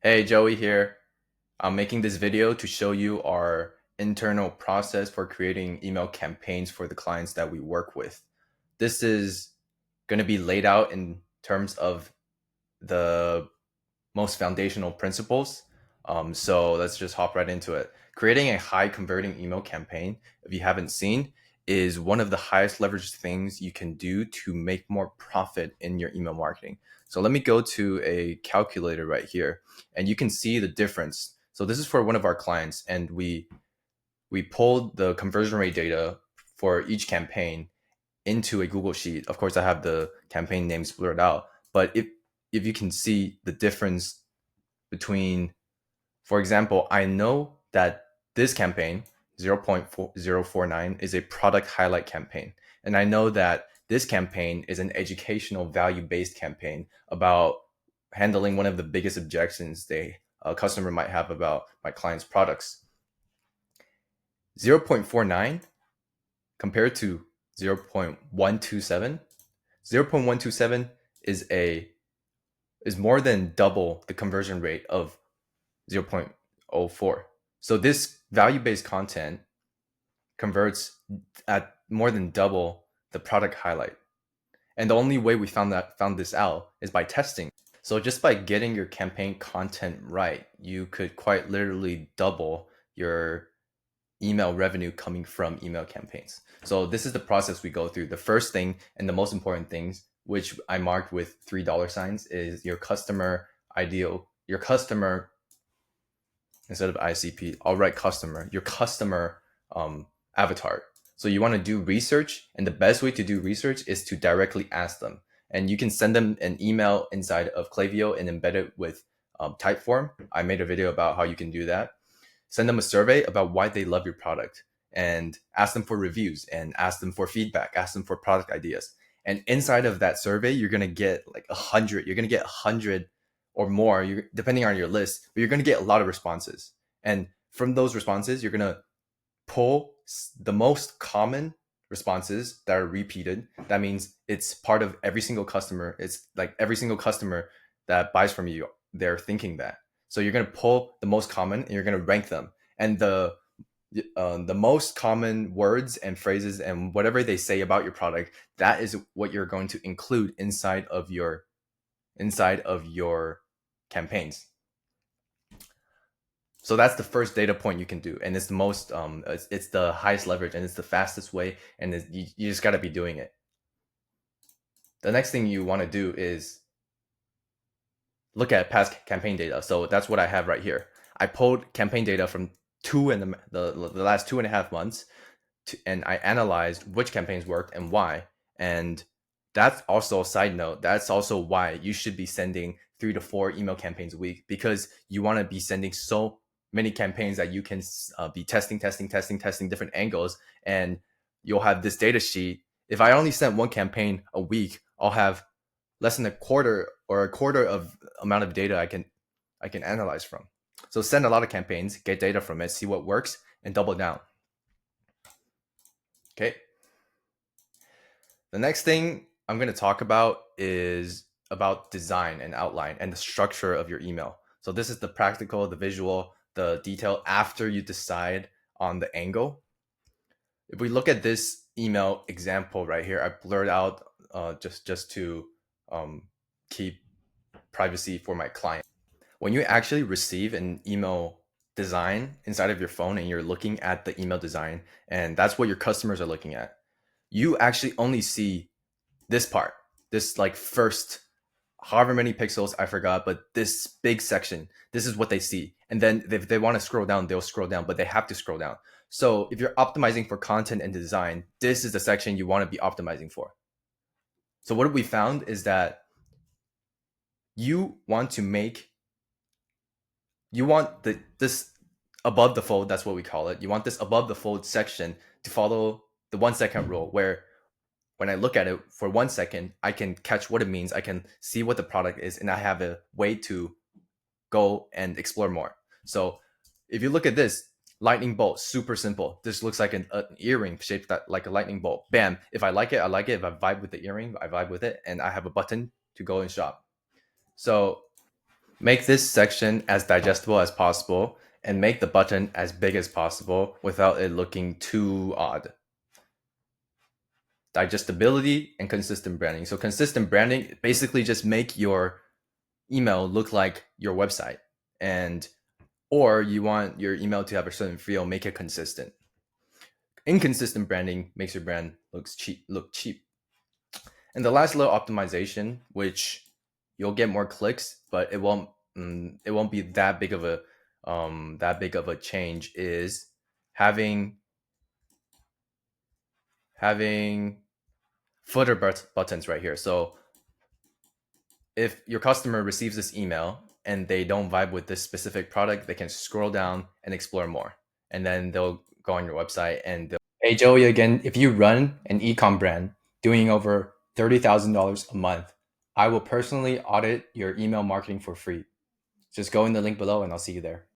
Hey, Joey here. I'm making this video to show you our internal process for creating email campaigns for the clients that we work with. This is going to be laid out in terms of the most foundational principles. So let's just hop right into it. Creating a high converting email campaign, if you haven't seen, is one of the highest leverage things you can do to make more profit in your email marketing. So let me go to a calculator right here and you can see the difference. So this is for one of our clients and we pulled the conversion rate data for each campaign into a Google Sheet. Of course, I have the campaign names blurred out, but if you can see the difference between, for example, I know that this campaign 0.049 is a product highlight campaign. And I know that this campaign is an educational value-based campaign about handling one of the biggest objections a customer might have about my client's products. 0.49 compared to 0.127, 0.127 is more than double the conversion rate of 0.04. So this value-based content converts at more than double the product highlight. And the only way we found this out is by testing. So just by getting your campaign content right, you could quite literally double your email revenue coming from email campaigns. So this is the process we go through. The first thing and the most important things, which I marked with $3 is your customer ideal, your customer, instead of ICP, I'll write customer, your customer avatar. So you want to do research, and the best way to do research is to directly ask them. And you can send them an email inside of Klaviyo and embed it with Typeform. I made a video about how you can do that. Send them a survey about why they love your product and ask them for reviews and ask them for feedback, ask them for product ideas. And inside of that survey, you're going to get like 100, you're going to get 100 or more, depending on your list, but you're going to get a lot of responses. And from those responses, you're going to pull the most common responses that are repeated. That means it's part of every single customer. It's like every single customer that buys from you, they're thinking that. So you're going to pull the most common and you're going to rank them. And the most common words and phrases and whatever they say about your product, that is what you're going to include inside of your campaigns. So that's the first data point you can do, and it's the most it's the highest leverage, and it's the fastest way, and you just got to be doing it. The next thing you want to do is look at past campaign data. So that's what I have right here. I pulled campaign data from the last 2.5 months, and I analyzed which campaigns worked and why. And that's also a side note. That's also why you should be sending 3 to 4 email campaigns a week, because you want to be sending so many campaigns that you can be testing different angles, and you'll have this data sheet. If I only sent one campaign a week, I'll have less than a quarter of amount of data I can analyze from. So send a lot of campaigns, get data from it, see what works, and double down. Okay. The next thing I'm going to talk about is about design and outline and the structure of your email. So this is the practical, the visual, the detail after you decide on the angle. If we look at this email example right here, I blurred out just to keep privacy for my client. When you actually receive an email design inside of your phone and you're looking at the email design, and that's what your customers are looking at, you actually only see this part, this like first however many pixels, I forgot, but this big section, this is what they see. And then if they want to scroll down, they'll scroll down, but they have to scroll down. So if you're optimizing for content and design, this is the section you want to be optimizing for. So what we found is that you want this above the fold, that's what we call it. You want this above the fold section to follow the 1 second rule, where when I look at it for 1 second, I can catch what it means. I can see what the product is, and I have a way to go and explore more. So if you look at this, lightning bolt, super simple. This looks like an earring shaped like a lightning bolt. Bam. If I like it, I like it. If I vibe with the earring, I vibe with it. And I have a button to go and shop. So Make this section as digestible as possible and make the button as big as possible without it looking too odd. Digestibility and consistent branding. So consistent branding, basically just make your email look like your website, and or you want your email to have a certain feel, make it consistent. Inconsistent branding makes your brand look cheap. And the last little optimization, which you'll get more clicks, but it won't be that big of a change, is having footer buttons right here. So if your customer receives this email and they don't vibe with this specific product, they can scroll down and explore more. And then they'll go on your website and hey, Joey, again, if you run an ecom brand doing over $30,000 a month, I will personally audit your email marketing for free. Just go in the link below and I'll see you there.